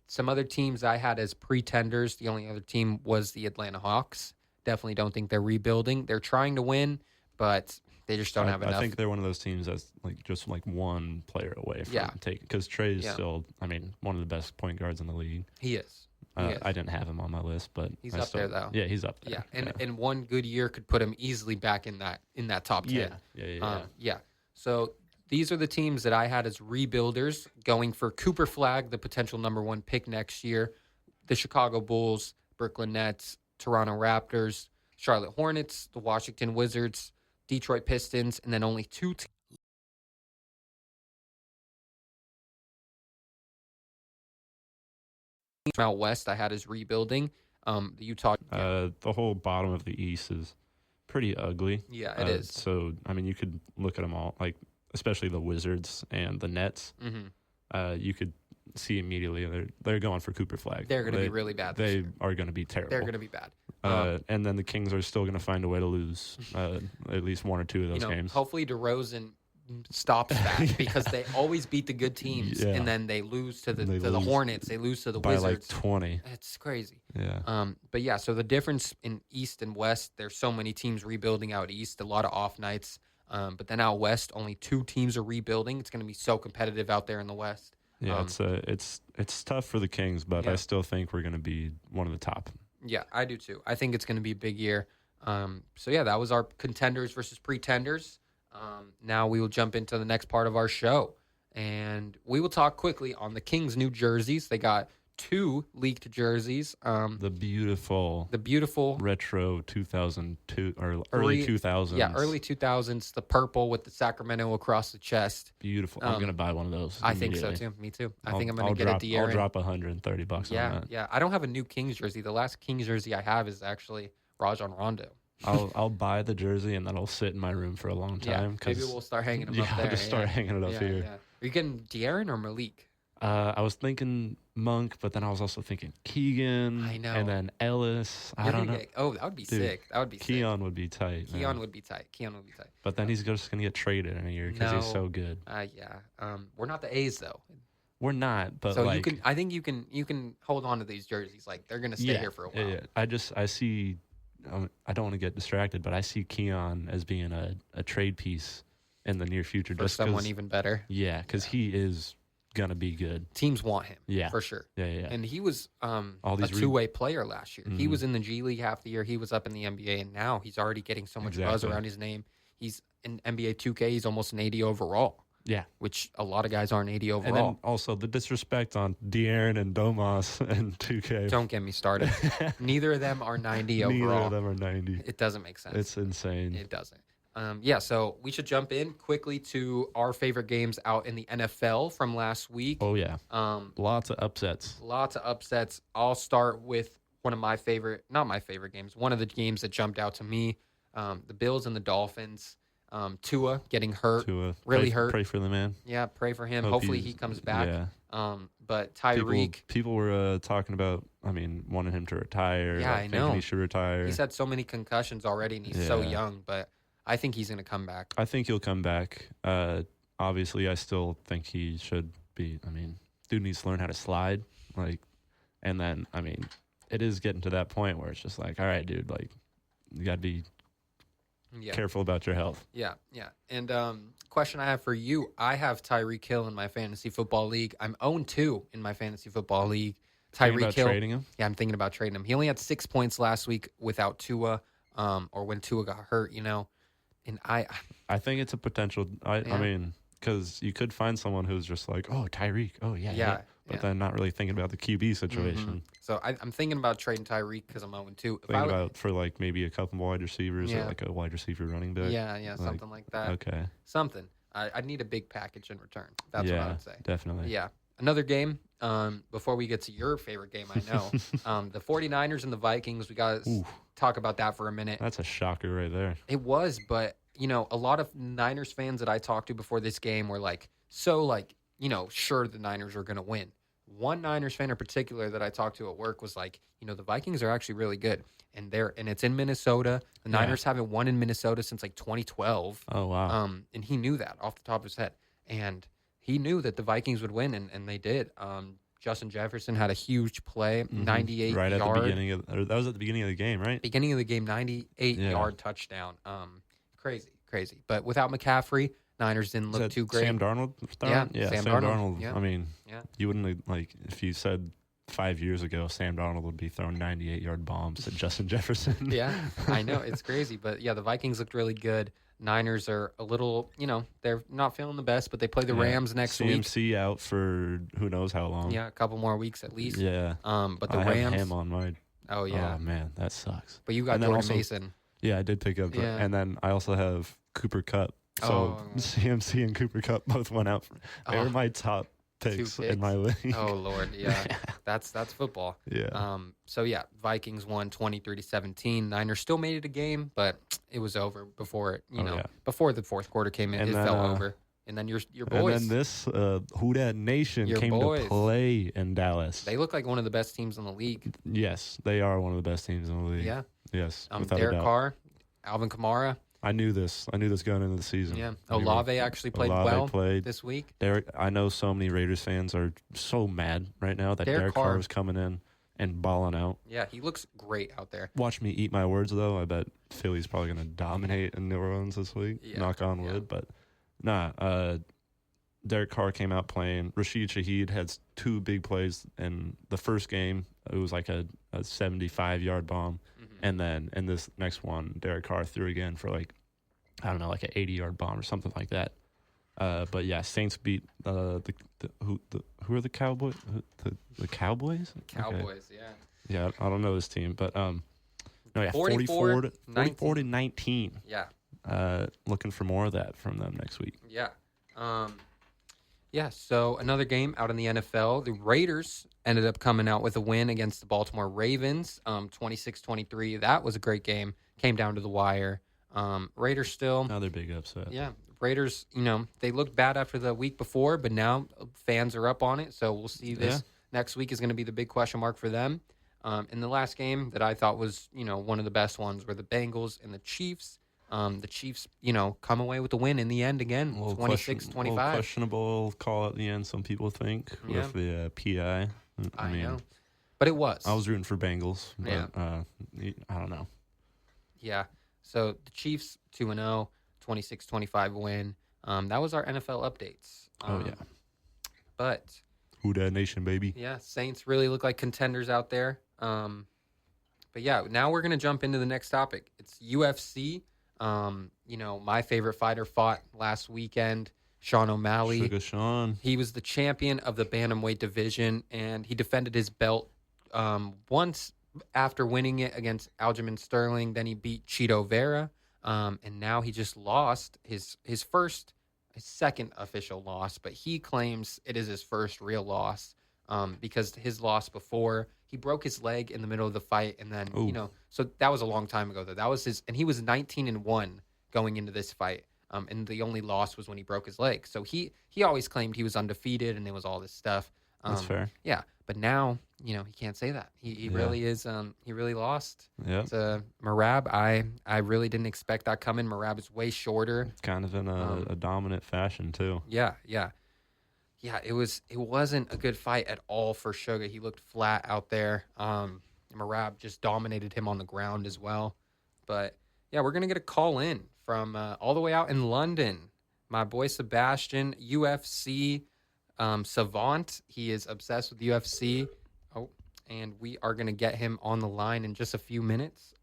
Some other teams I had as pretenders, the only other team was the Atlanta Hawks. Definitely don't think they're rebuilding. They're trying to win, but they just don't have enough. I think they're one of those teams that's just one player away from taking, because Trey is still, one of the best point guards in the league. He is. I didn't have him on my list, but he's up there though. Yeah, he's up there. Yeah, and one good year could put him easily back in that top 10. Yeah. So these are the teams that I had as rebuilders going for Cooper Flagg, the potential number 1 pick next year. The Chicago Bulls, Brooklyn Nets, Toronto Raptors, Charlotte Hornets, the Washington Wizards, Detroit Pistons, and then only 2 teams out west I had as rebuilding. The Utah. The whole bottom of the East is pretty ugly. Yeah, it is. So, you could look at them all, especially the Wizards and the Nets. Mm-hmm. You could see immediately they're going for Cooper Flagg. They're going to be really bad this year. They are going to be terrible. They're going to be bad. And then the Kings are still going to find a way to lose at least 1 or 2 of those games. Hopefully DeRozan stops that because they always beat the good teams and then they lose to the Hornets. They lose to the Wizards. By 20. It's crazy. Yeah. But so the difference in East and West, there's so many teams rebuilding out East, a lot of off nights. But then out West, only 2 teams are rebuilding. It's going to be so competitive out there in the West. Yeah, it's tough for the Kings, but I still think we're going to be one of the top. Yeah, I do too. I think it's going to be a big year. That was our contenders versus pretenders. Now we will jump into the next part of our show, and we will talk quickly on the Kings' new jerseys. They got 2 leaked jerseys. The beautiful retro 2002 or early 2000s. Yeah, early 2000s. The purple with the Sacramento across the chest. Beautiful. I'm gonna buy one of those. I think so too. Me too. I think I'm gonna get it the year. I'll drop $130 on that. Yeah. I don't have a new Kings jersey. The last Kings jersey I have is actually Rajon Rondo. I'll buy the jersey and then I'll sit in my room for a long time. Maybe we'll start hanging them up there. I'll just start hanging it up here. Yeah. Are you getting De'Aaron or Malik? I was thinking Monk, but then I was also thinking Keegan. I know. And then Ellis. I don't know. That would be sick. That would be sick. Keon would be tight. Keon would be tight. But then he's just going to get traded in a year because he's so good. We're not the A's, though. We're not, but so I think you can hold on to these jerseys. They're going to stay here for a while. Yeah. I see. I don't want to get distracted, but I see Keon as being a trade piece in the near future. For someone even better. Yeah, because he is gonna be good. Teams want him, Yeah, for sure. Yeah. And he was a two-way player last year. Mm-hmm. He was in the G League half the year. He was up in the NBA, and now he's already getting so much buzz around his name. He's in NBA 2K. He's almost an 80 overall. Yeah, which a lot of guys aren't 80 overall. And then also the disrespect on De'Aaron and Domas and 2K. Don't get me started. Neither of them are 90 overall. Neither of them are 90. It doesn't make sense. It's insane. It doesn't. So we should jump in quickly to our favorite games out in the NFL from last week. Oh, yeah. Lots of upsets. I'll start with one of my favorite, not my favorite games, one of the games that jumped out to me, the Bills and the Dolphins. Tua getting hurt, really hurt. Pray for the man. Yeah, pray for him. Hopefully he comes back. Yeah. But Tyreek. People were talking about, wanting him to retire. Yeah, I know. He should retire. He's had so many concussions already, and he's so young, but I think he's going to come back. I think he'll come back. Obviously, I still think he should be. Dude needs to learn how to slide. And then, it is getting to that point where it's just like, all right, dude, you got to be careful about your health. Yeah. And question I have for you, I have Tyreek Hill in my fantasy football league. I'm 0-2 in my fantasy football league. Tyreek Hill. Trading him? Yeah, I'm thinking about trading him. He only had 6 points last week without Tua, or when Tua got hurt, And I think it's a potential. Because you could find someone who's just like, oh, Tyreek. Oh, yeah. But then not really thinking about the QB situation. Mm-hmm. So I'm thinking about trading Tyreek because I'm 0-2. Thinking about for maybe a couple wide receivers or a wide receiver running back. Yeah, something like that. Okay. Something. I need a big package in return. That's what I would say. Definitely. Yeah. Another game, before we get to your favorite game, I know. The 49ers and the Vikings, we got to talk about that for a minute. That's a shocker right there. It was, but, a lot of Niners fans that I talked to before this game were sure the Niners were going to win. One Niners fan in particular that I talked to at work was like, the Vikings are actually really good. And it's in Minnesota. The Niners haven't won in Minnesota since 2012. Oh, wow. And he knew that off the top of his head. And he knew that the Vikings would win, and they did. Justin Jefferson had a huge play, 98 right yard. At the beginning that was at the beginning of the game, right? Beginning of the game, 98-yard touchdown. Crazy. But without McCaffrey, Niners didn't look too great. Sam Darnold? Yeah, Sam Darnold. Yeah. You wouldn't if you said 5 years ago Sam Darnold would be throwing 98-yard bombs at Justin Jefferson. Yeah, I know. It's crazy. But, the Vikings looked really good. Niners are a little, they're not feeling the best, but they play the Rams next week. CMC out for who knows how long. Yeah, a couple more weeks at least. Yeah. But the I Rams. have him on mine. Oh, yeah. Oh, man, that sucks. But you got Jordan Mason. Yeah, I did pick up. And then I also have Cooper Kupp. So CMC and Cooper Kupp both went out. They were my top picks in my league. Oh, Lord. Yeah. That's football. Yeah. Vikings won 23-17. Niners still made it a game, but it was over before it, before the fourth quarter came in. It fell over. And then your boys. And then this Who Dat Nation came to play in Dallas. They look like one of the best teams in the league. Yes, they are one of the best teams in the league. Yeah. Yes. Derek Carr, Alvin Kamara. I knew this going into the season. Yeah. Olave actually played this week. I know so many Raiders fans are so mad right now that Derek Carr is coming in and balling out. Yeah, he looks great out there. Watch me eat my words, though. I bet Philly's probably going to dominate in New Orleans this week. Yeah. Knock on wood. But, Derek Carr came out playing. Rashid Shaheed had 2 big plays in the first game. It was like a 75-yard bomb. And then in this next one, Derek Carr threw again for an 80-yard bomb or something like that. But yeah, Saints beat who are the Cowboys? The Cowboys? Cowboys, okay. Yeah, I don't know this team, but 44-19. Yeah. Looking for more of that from them next week. Yeah. So another game out in the NFL, the Raiders ended up coming out with a win against the Baltimore Ravens, 26-23. That was a great game. Came down to the wire. Raiders still. Another big upset. Yeah. Raiders, they looked bad after the week before, but now fans are up on it. So we'll see this next week is going to be the big question mark for them. In the last game that I thought was, one of the best ones were the Bengals and the Chiefs. The Chiefs, come away with the win in the end again, 26-25. Questionable call at the end, some people think, with the PI. I know. But it was. I was rooting for Bengals, but I don't know. Yeah. So the Chiefs, 2-0, 26-25 win. That was our NFL updates. But who that nation, baby? Yeah, Saints really look like contenders out there. But yeah, now we're gonna jump into the next topic. It's UFC. My favorite fighter fought last weekend, Sean O'Malley. Sugar Sean. He was the champion of the bantamweight division, and he defended his belt once after winning it against Aljamain Sterling. Then he beat Chito Vera, and now he just lost his second official loss, but he claims it is his first real loss because his loss before, he broke his leg in the middle of the fight, and then so that was a long time ago. That was his, and he was 19-1 going into this fight. And the only loss was when he broke his leg. So he always claimed he was undefeated and it was all this stuff. That's fair. Yeah, but now he can't say that. He really is. He really lost. Yeah. To Merab. I really didn't expect that coming. Merab is way shorter. It's kind of in a dominant fashion too. Yeah. It wasn't a good fight at all for Sugar. He looked flat out there. Merab just dominated him on the ground as well. But yeah, we're gonna get a call in from all the way out in London. My boy Sebastian, UFC savant. He is obsessed with UFC. And we are going to get him on the line in just a few minutes.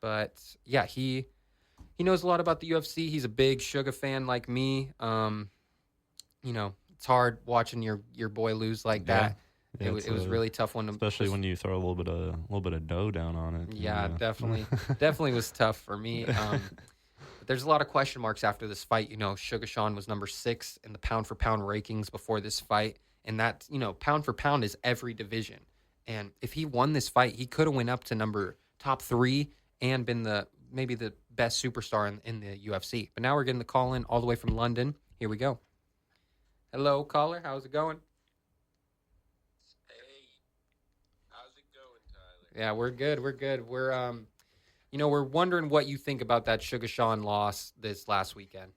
But yeah, he knows a lot about the UFC. He's a big Sugar fan like me. It's hard watching your boy lose like that. Yeah, it was really tough one, especially when you throw a little bit of dough down on it. Yeah, definitely was tough for me. But there's a lot of question marks after this fight. Sugar Sean was number 6 in the pound for pound rankings before this fight, and that pound for pound is every division. And if he won this fight, he could have went up to top 3 and been maybe the best superstar in the UFC. But now we're getting the call in all the way from London. Here we go. Hello, caller. How's it going? Yeah, we're good. We're wondering what you think about that Sugar Sean loss this last weekend.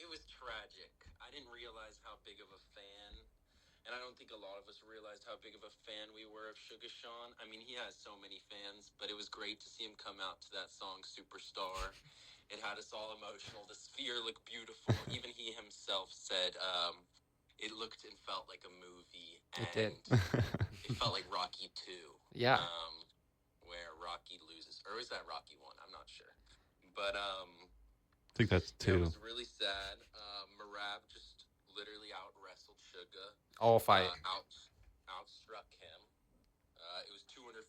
It was tragic. I didn't realize how big of a fan, and I don't think a lot of us realized how big of a fan we were of Sugar Sean. I mean, he has so many fans, but it was great to see him come out to that song, Superstar. It had us all emotional. The sphere looked beautiful. Even he himself said it looked and felt like a movie. And it did. It felt like Rocky 2. Yeah. Where Rocky loses. Or is that Rocky 1? I'm not sure. But I think that's 2. It was really sad. Merab just literally out-wrestled Sugar. All fight. Outstruck him. It was 214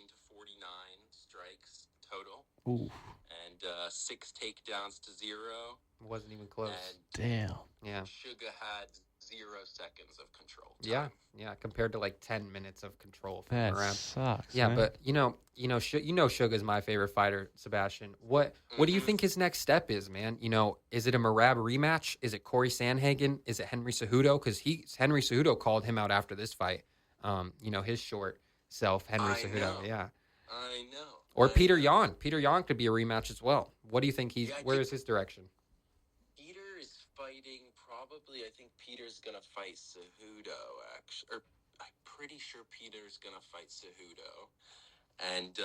to 49 strikes total. Ooh. And 6 takedowns to 0. Wasn't even close. And damn. Yeah. Sugar had 0 seconds of control time. Yeah, compared to like 10 minutes of control from that Merab. Sucks. Yeah, man. but Sugar's my favorite fighder, Sebastian. What do you think his next step is, man? Is it a Merab rematch? Is it Corey Sandhagen? Is it Henry Cejudo? Because Henry Cejudo called him out after this fight. His short self, Henry Cejudo. Know. Yeah. I know. Or Peter Yan. Peter Yan could be a rematch as well. What do you think where is his direction? Peter is fighting probably, I think Peter's going to fight Cejudo, actually. Or I'm pretty sure Peter's going to fight Cejudo. And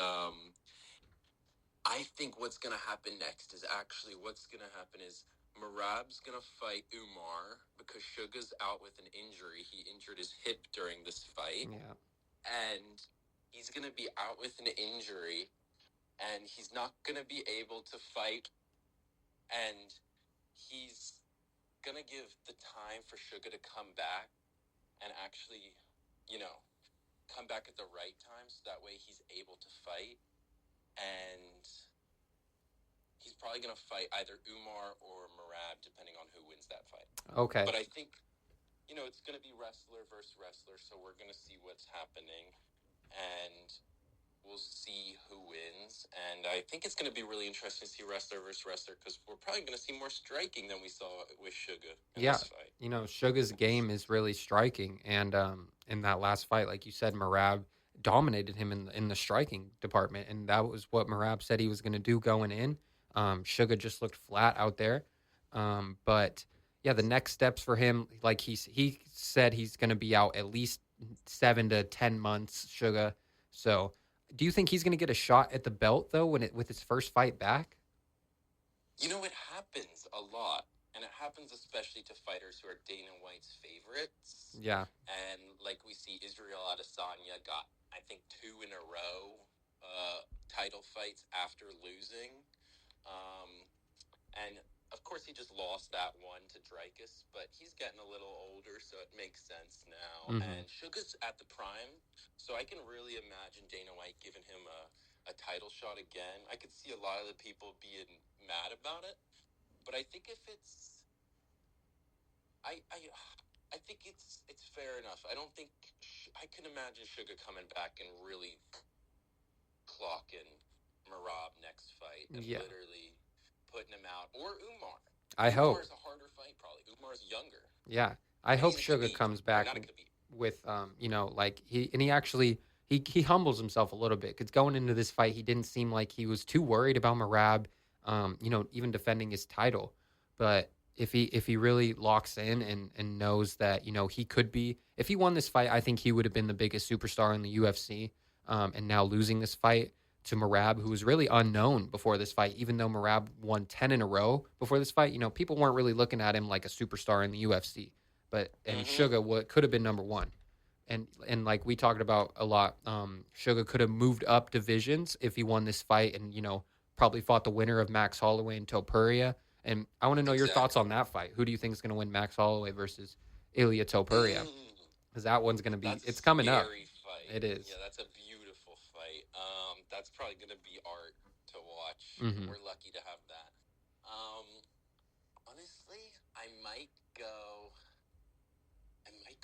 I think what's going to happen next is Merab's going to fight Umar because Sugar's out with an injury. He injured his hip during this fight. Yeah. And he's going to be out with an injury, and he's not going to be able to fight, and he's going to give the time for Sugar to come back and actually, come back at the right time so that way he's able to fight, and he's probably going to fight either Umar or Merab, depending on who wins that fight. Okay. But I think, it's going to be wrestler versus wrestler, so we're going to see what's happening. And we'll see who wins. And I think it's going to be really interesting to see wrestler versus wrestler because we're probably going to see more striking than we saw with Sugar in this fight. Sugar's game is really striking. And in that last fight, like you said, Merab dominated him in the striking department. And that was what Merab said he was going to do going in. Sugar just looked flat out there. But, yeah, the next steps for him, like he said he's going to be out at least 7 to 10 months, Sugar. So, do you think he's going to get a shot at the belt though with his first fight back? It happens a lot, And it happens especially to fighters who are Dana White's favorites. Yeah. And like we see, Israel Adesanya got, I think, 2 in a row title fights after losing. And of course, he just lost that one to Dricus, but he's getting a little older, so it makes sense now. Mm-hmm. And Sugar's at the prime, so I can really imagine Dana White giving him a title shot again. I could see a lot of the people being mad about it, but I think if it's, I think it's fair enough. I don't think I can imagine Sugar coming back and really clocking Merab next fight and literally putting him out, or Umar. I hope. Umar's a harder fight, probably. Umar's younger. Yeah, I hope Sugar comes back with, like he actually humbles himself a little bit, because going into this fight, he didn't seem like he was too worried about Merab, even defending his title. But if he really locks in and knows that, he could be, if he won this fight, I think he would have been the biggest superstar in the UFC. And now losing this fight to Merab, who was really unknown before this fight, even though Merab won 10 in a row before this fight, people weren't really looking at him like a superstar in the UFC. And Sugar could have been number one. And like we talked about a lot, Sugar could have moved up divisions if he won this fight and, probably fought the winner of Max Holloway and Topuria. And I want to know your thoughts on that fight. Who do you think is going to win Max Holloway versus Ilia Topuria? Because that one's going to be, it's coming up. Fight. It is. Yeah, that's a beautiful fight. That's probably going to be art to watch. Mm-hmm. We're lucky to have that. Honestly, I might go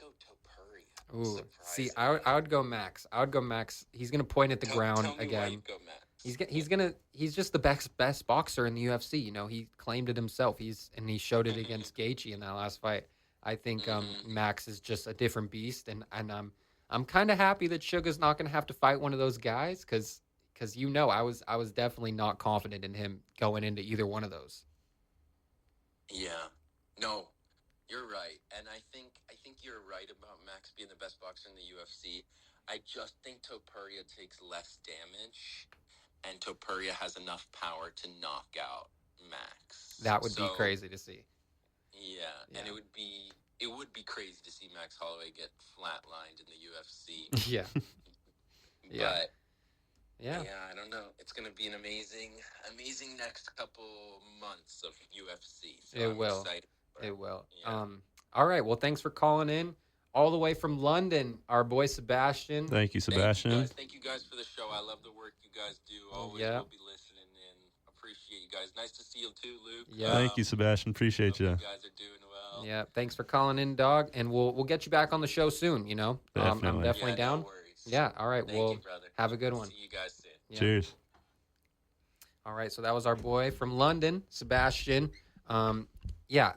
Topuria. Ooh, see, I would go Max. He's going to point at the ground again. Go Max. He's just the best boxer in the UFC. He claimed it himself. He showed it against Gaethje in that last fight. I think Max is just a different beast, and I'm kind of happy that Sugar's not going to have to fight one of those guys, because I was definitely not confident in him going into either one of those. Yeah, no, you're right, and I think you're right about Max being the best boxer in the UFC. I just think Topuria takes less damage, and Topuria has enough power to knock out Max. That would be crazy to see. Yeah, and it would be crazy to see Max Holloway get flatlined in the UFC. Yeah. But yeah, I don't know. It's going to be an amazing next couple months of UFC. So I'm excited. It will. Yeah. All right. Well, thanks for calling in all the way from London, our boy Sebastian. Thank you, Sebastian. Thank you guys for the show. I love the work you guys do. Always will be listening in. Appreciate you guys. Nice to see you too, Luke. Yeah. Thank you, Sebastian. Appreciate you. You guys are doing well. Yeah. Thanks for calling in, dog. And we'll get you back on the show soon. Definitely. I'm definitely down. No worries. Yeah. All right. Thank you, brother. Have a good one. See you guys soon. Yeah. Cheers. All right. So that was our boy from London, Sebastian.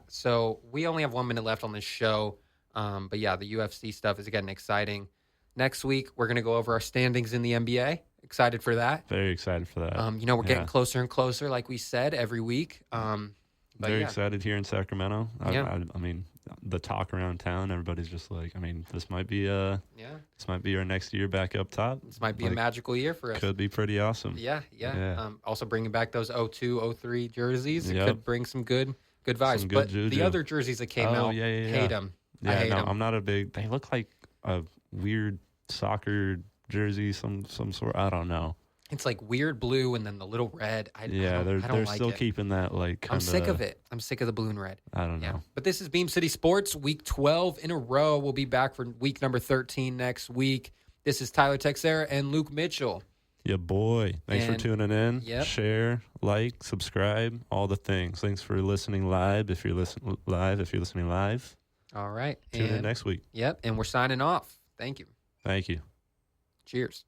So we only have 1 minute left on this show. But yeah, the UFC stuff is getting exciting. Next week, we're going to go over our standings in the NBA. Excited for that. Very excited for that. We're getting closer and closer, like we said, every week. Very excited here in Sacramento. Yeah. I mean, the talk around town, everybody's just like, this might be our next year back up top. This might be a magical year for us. Could be pretty awesome. Yeah. Also bringing back those 02, 03 jerseys. It could bring some good vibes. But the other jerseys that came out, hate them. Yeah, I hate them. I'm not a big. They look like a weird soccer jersey, some sort. I don't know. It's like weird blue and then the little red. They're like still keeping that like. I'm sick of it. I'm sick of the blue and red. I don't know. But this is Beam City Sports, week 12 in a row. We'll be back for week number 13 next week. This is Tyler Texera and Luke Mitchell. Yeah, boy. Thanks for tuning in. Yep. Share, like, subscribe, all the things. Thanks for listening live. If you're listening live. All right. Tune in next week. Yep. And we're signing off. Thank you. Thank you. Cheers.